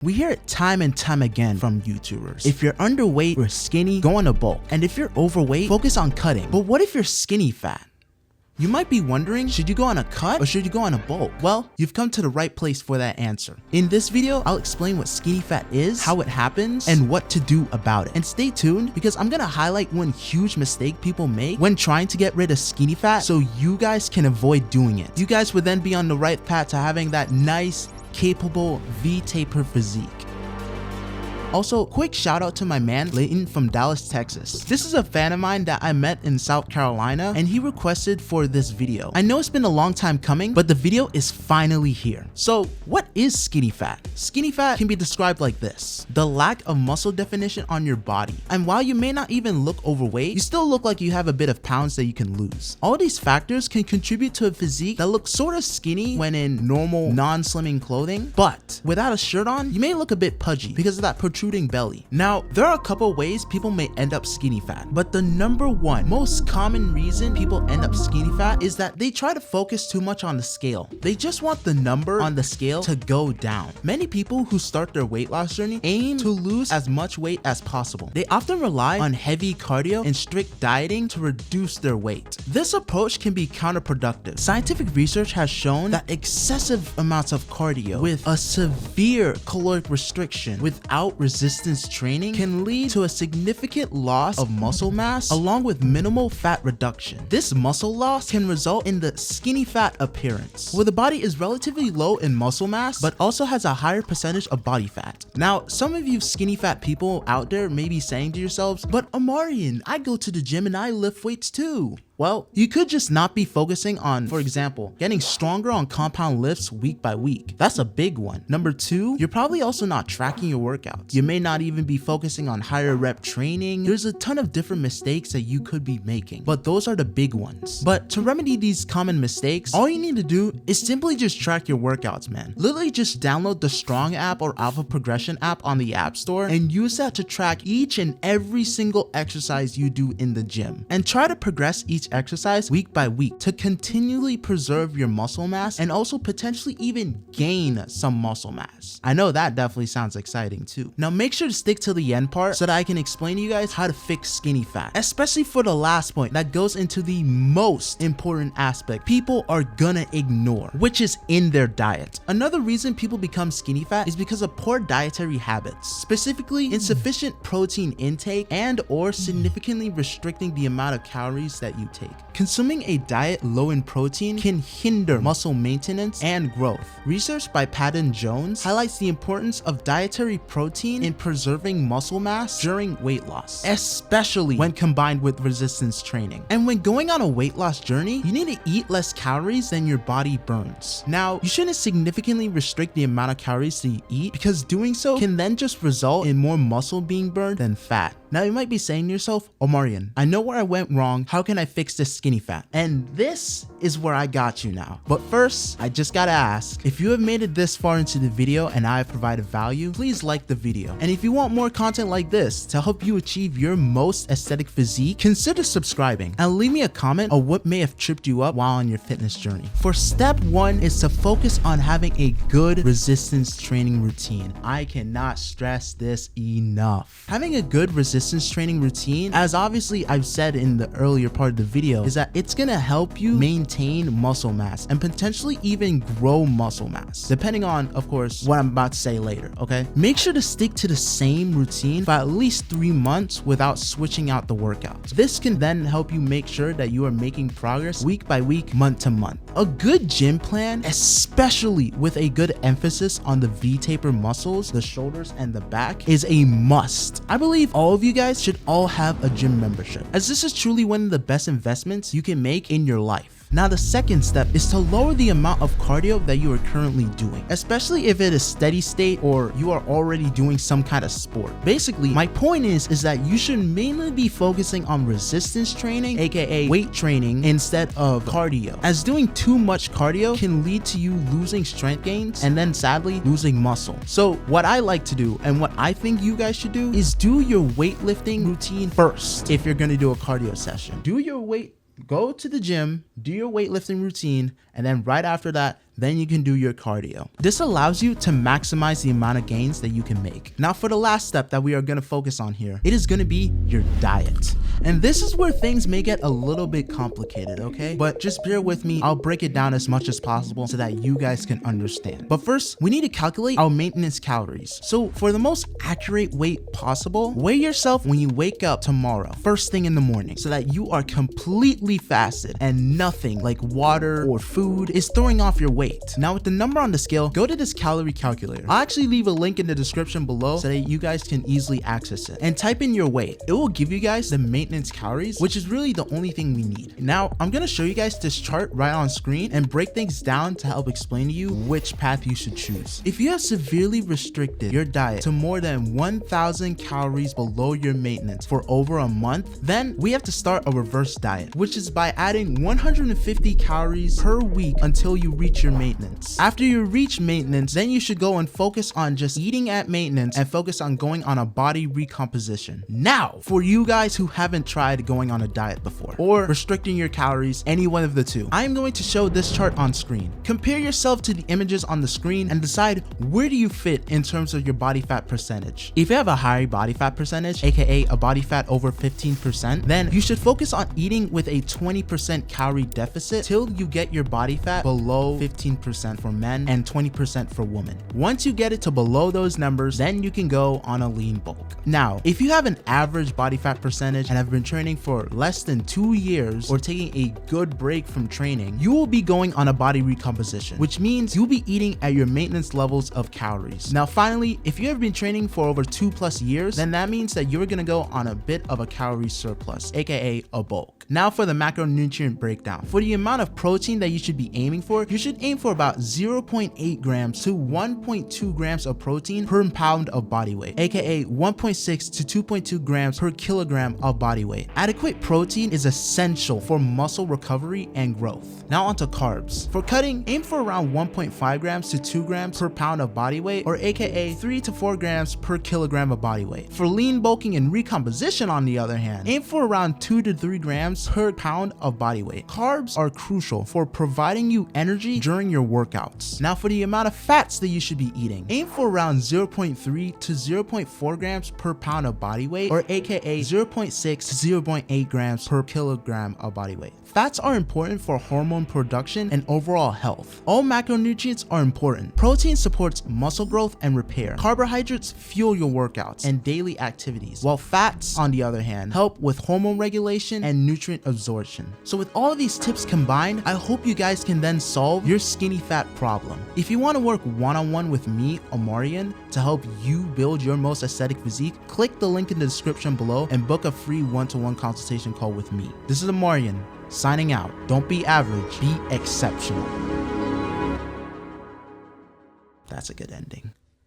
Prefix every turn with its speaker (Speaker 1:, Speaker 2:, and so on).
Speaker 1: We hear it time and time again from YouTubers. If you're underweight or skinny, go on a bulk. And if you're overweight, focus on cutting. But what if you're skinny fat? You might be wondering, should you go on a cut or should you go on a bulk? Well, you've come to the right place for that answer. In this video, I'll explain what skinny fat is, how it happens, and what to do about it. And stay tuned because I'm gonna highlight one huge mistake people make when trying to get rid of skinny fat so you guys can avoid doing it. You guys would then be on the right path to having that nice, capable V-taper physique. Also, quick shout out to my man Layton from Dallas, Texas. This is a fan of mine that I met in South Carolina and he requested for this video. I know it's been a long time coming, but the video is finally here. So what is skinny fat? Skinny fat can be described like this: the lack of muscle definition on your body. And while you may not even look overweight, you still look like you have a bit of pounds that you can lose. All these factors can contribute to a physique that looks sort of skinny when in normal non-slimming clothing, but without a shirt on, you may look a bit pudgy because of that protruding belly. Now, there are a couple ways people may end up skinny fat, but the number one most common reason people end up skinny fat is that they try to focus too much on the scale. They just want the number on the scale to go down. Many people who start their weight loss journey aim to lose as much weight as possible. They often rely on heavy cardio and strict dieting to reduce their weight. This approach can be counterproductive. Scientific research has shown that excessive amounts of cardio with a severe caloric restriction without resistance training can lead to a significant loss of muscle mass along with minimal fat reduction. This muscle loss can result in the skinny fat appearance, where the body is relatively low in muscle mass but also has a higher percentage of body fat. Now, some of you skinny fat people out there may be saying to yourselves, but Amarian, I go to the gym and I lift weights too. Well, you could just not be focusing on, for example, getting stronger on compound lifts week by week. That's a big one. Number two, you're probably also not tracking your workouts. You may not even be focusing on higher rep training. There's a ton of different mistakes that you could be making, but those are the big ones. But to remedy these common mistakes, all you need to do is simply just track your workouts, man. Literally just download the Strong app or Alpha Progression app on the App Store and use that to track each and every single exercise you do in the gym. And try to progress each exercise week by week to continually preserve your muscle mass and also potentially even gain some muscle mass. I know that definitely sounds exciting too. Now make sure to stick to the end part so that I can explain to you guys how to fix skinny fat, especially for the last point that goes into the most important aspect people are gonna ignore, which is in their diet. Another reason people become skinny fat is because of poor dietary habits, specifically insufficient protein intake and or significantly restricting the amount of calories that you take. Consuming a diet low in protein can hinder muscle maintenance and growth. Research by Patton Jones highlights the importance of dietary protein in preserving muscle mass during weight loss, especially when combined with resistance training. And when going on a weight loss journey, you need to eat less calories than your body burns. Now, you shouldn't significantly restrict the amount of calories that you eat because doing so can then just result in more muscle being burned than fat. Now you might be saying to yourself, Omarian, I know where I went wrong. How can I fix this skinny fat? And this is where I got you now. But first, I just gotta ask, if you have made it this far into the video and I have provided value, please like the video. And if you want more content like this to help you achieve your most aesthetic physique, consider subscribing and leave me a comment on what may have tripped you up while on your fitness journey. For step one is to focus on having a good resistance training routine. I cannot stress this enough. Having a good resistance training routine, as obviously I've said in the earlier part of the video, is that it's gonna help you maintain muscle mass and potentially even grow muscle mass, depending on, of course, what I'm about to say later, okay? Make sure to stick to the same routine for at least 3 months without switching out the workouts. This can then help you make sure that you are making progress week by week, month to month. A good gym plan, especially with a good emphasis on the V-taper muscles, the shoulders and the back, is a must. I believe all of you guys should all have a gym membership, as this is truly one of the best investments you can make in your life. Now the second step is to lower the amount of cardio that you are currently doing, especially if it is steady state or you are already doing some kind of sport. Basically, my point is that you should mainly be focusing on resistance training, aka weight training, instead of cardio, as doing too much cardio can lead to you losing strength gains and then sadly losing muscle. So what I like to do and what I think you guys should do is do your weightlifting routine first. If you're gonna do a cardio session, go to the gym, do your weightlifting routine, and then right after that, then you can do your cardio. This allows you to maximize the amount of gains that you can make. Now for the last step that we are going to focus on here, it is going to be your diet. And this is where things may get a little bit complicated, okay? But just bear with me, I'll break it down as much as possible so that you guys can understand. But first, we need to calculate our maintenance calories. So for the most accurate weight possible, weigh yourself when you wake up tomorrow, first thing in the morning, so that you are completely fasted and nothing like water or food is throwing off your weight. Now with the number on the scale, go to this calorie calculator. I'll actually leave a link in the description below so that you guys can easily access it, and type in your weight. It will give you guys the maintenance calories, which is really the only thing we need. Now I'm gonna show you guys this chart right on screen and break things down to help explain to you which path you should choose. If you have severely restricted your diet to more than 1,000 calories below your maintenance for over a month, then we have to start a reverse diet, which is by adding 150 calories per week until you reach your maintenance. After you reach maintenance, then you should go and focus on just eating at maintenance and focus on going on a body recomposition. Now, for you guys who haven't tried going on a diet before or restricting your calories, any one of the two, I am going to show this chart on screen. Compare yourself to the images on the screen and decide where do you fit in terms of your body fat percentage. If you have a high body fat percentage, aka a body fat over 15%, then you should focus on eating with a 20% calorie deficit till you get your body fat below 15% for men and 20% for women. Once you get it to below those numbers, then you can go on a lean bulk. Now, if you have an average body fat percentage and have been training for less than 2 years or taking a good break from training, you will be going on a body recomposition, which means you'll be eating at your maintenance levels of calories. Now finally, if you have been training for over 2+ years, then that means that you're gonna go on a bit of a calorie surplus, aka a bulk. Now for the macronutrient breakdown. For the amount of protein that you should be aiming for, you should aim for about 0.8 grams to 1.2 grams of protein per pound of body weight, aka 1.6 to 2.2 grams per kilogram of body weight. Adequate protein is essential for muscle recovery and growth. Now onto carbs. For cutting, aim for around 1.5 grams to 2 grams per pound of body weight, or aka 3 to 4 grams per kilogram of body weight. For lean bulking and recomposition, on the other hand, aim for around 2 to 3 grams per pound of body weight. Carbs are crucial for providing you energy during your workouts. Now for the amount of fats that you should be eating, aim for around 0.3 to 0.4 grams per pound of body weight, or aka 0.6 to 0.8 grams per kilogram of body weight. Fats are important for hormone production and overall health. All macronutrients are important. Protein supports muscle growth and repair. Carbohydrates fuel your workouts and daily activities, while fats, on the other hand, help with hormone regulation and nutrient absorption. So with all of these tips combined, I hope you guys can then solve your skinny fat problem. If you want to work one-on-one with me, Omarion, to help you build your most aesthetic physique, click the link in the description below and book a free one-to-one consultation call with me. This is Omarion, signing out. Don't be average, be exceptional. That's a good ending.